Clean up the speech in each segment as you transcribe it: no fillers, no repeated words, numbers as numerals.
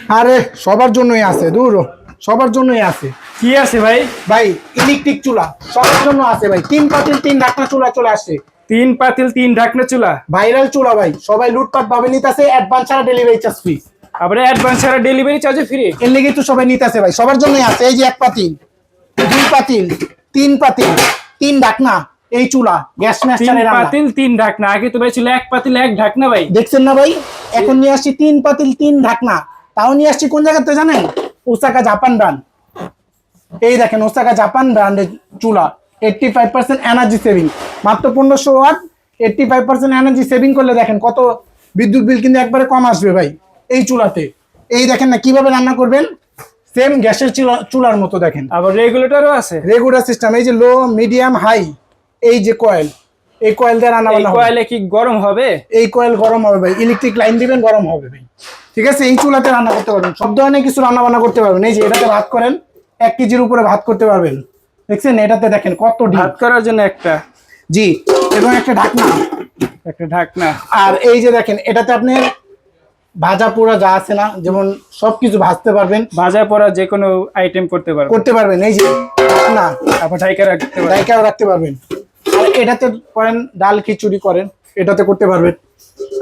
আরে সবার জন্যই আছে, দূর সবার জন্যই আছে। কি আছে ভাই? ভাই ইলেকট্রিক চুলা সবার জন্য আছে ভাই। 3 পাতিল 3 ঢাকনা চুলা চলে আসছে। 3 পাতিল 3 ঢাকনা চুলা, ভাইরাল চুলা ভাই, সবাই লুটপাট ভাবে নিতেছে, অ্যাডভান্স ছাড়া ডেলিভারি চার্জ ফ্রি। আবার অ্যাডভান্স ছাড়া ডেলিভারি চার্জ ফ্রি। এর লেগে তো সবাই নিতেছে ভাই, সবার জন্যই আছে। এই যে 1 পাতিল 2 পাতিল 3 পাতিল 3 ঢাকনা এই চুলা গ্যাস ম্যাস্টারে 3 রান্না। পাতিল 3 ঢাকনা, আগে তো ভাই ছিল 1 পাতিল 1 ঢাকনা ভাই। দেখছেন না ভাই, এখন নিয়ে আসছি 3 পাতিল 3 ঢাকনা। তাও নিয়ে আসছি কোন জায়গাতে জানেন? Osaka Japan brand. এই দেখেন ওসাকা জাপান ব্র্যান্ডের চুলা, 85% এনার্জি সেভিং, মাত্র 1500 ওয়াট। 85% এনার্জি সেভিং করলে দেখেন কত বিদ্যুৎ বিল কিন্তু একবারে কম আসবে ভাই এই চুলাতে। এই দেখেন না কিভাবে রান্না করবেন, সেম গ্যাসের চুলার মতো দেখেন। আবার রেগুলেটরও আছে, রেগুলার সিস্টেম। এই যে লো মিডিয়াম হাই, এই যে কয়েল, এই কয়েল দিয়ে রান্না এই বান্না হবে। কয়েলে কি গরম হবে? এই কয়েল গরম হবে ভাই, ইলেকট্রিক লাইন দিবেন গরম হবে ভাই। ঠিক আছে, এই চুলাতে রান্না করতে পারবেন, সব ধরনের কিছু রান্না বান্না করতে পারবেন। এই যে এটাতে ভাত করেন, 1 কেজির উপরে ভাত করতে পারবেন। দেখছেন এটাতে দেখেন কত ডিপ। ভাত করার জন্য একটা, জি, এবং একটা ঢাকনা। একটা ঢাকনা। আর এই যে দেখেন এটাতে আপনি ভাজা পোড়া যা আছে না, যেমন সবকিছু ভাজতে পারবেন, ভাজা পড়া যে কোনো আইটেম করতে পারবেন। করতে পারবেন। এই যে ঢাকনা, তারপর ঢাইকা রাখতে পারবেন। রাইখাও রাখতে পারবেন। আর এটাতে করেন ডাল খিচুড়ি করেন, এটাতে করতে পারবেন।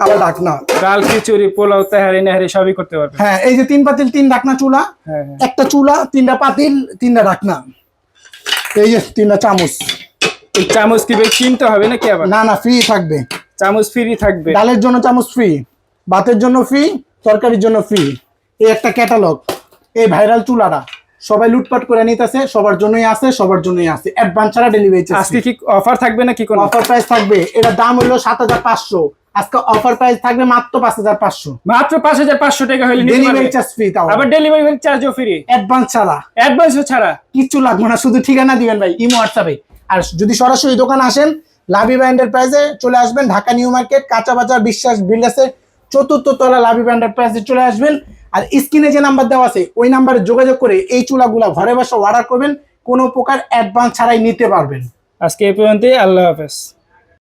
আবার ঢাকনা, ডাল খিচুড়ি পোলাও তেহারি নেহারি সবই করতে পারবেন। হ্যাঁ। এই যে 3 পাতিল 3 ঢাকনা চুলা, হ্যাঁ, হ্যাঁ। একটা চুলা 3টা পাতিল 3টা ঢাকনা। এই যে 3টা চামচ। এই চামচ কি ভাই কিনতে হবে নাকি? আবার না না, ফ্রি থাকবে। চামচ ফ্রি থাকবে? ডালের জন্য চামচ ফ্রি, ভাতের জন্য ফ্রি, তরকারির জন্য ফ্রি। এই একটা ক্যাটালগ। এই ভাইরাল চুলাটা সবাই লুটপাট করে নিতেছে, সবার জন্যই আছে, সবার জন্যই আছে, অ্যাডভান্স ছাড়া ডেলিভারি চার্জ। আজকে কি অফার থাকবে নাকি? কোন অফার প্রাইস থাকবে, এটার দাম হলো 7500, আজকে অফার প্রাইস থাকবে মাত্র 5500। মাত্র 5500 টাকা হলে নিতে ডেলিভারি পারবে। চার্জ ফ্রি, তাও আবার ডেলিভারি চার্জও ফ্রি, অ্যাডভান্স ছাড়া। অ্যাডভান্সও ছাড়া কিচ্ছু লাগবে না, শুধু ঠিকানা দিবেন ভাই ইমো হোয়াটসঅ্যাপে। আর যদি সরাসরি দোকানে আসেন, লাবিবা এন্টারপ্রাইজে চলে আসবেন, ঢাকা নিউ মার্কেট কাঁচা বাজার বিশ্বাস বিল্ডার্সের 4th তলা লাবিবা এন্টারপ্রাইজে চলে আসবেন। আর স্ক্রিনে যে নাম্বার দেওয়া আছে ওই নাম্বারে যোগাযোগ করে এই চুলাগুলা ঘরে বসে অর্ডার করবেন, কোনো প্রকার অ্যাডভান্স ছাড়াই নিতে পারবেন। আজকে এই পর্যন্তই। আল্লাহ হাফেজ।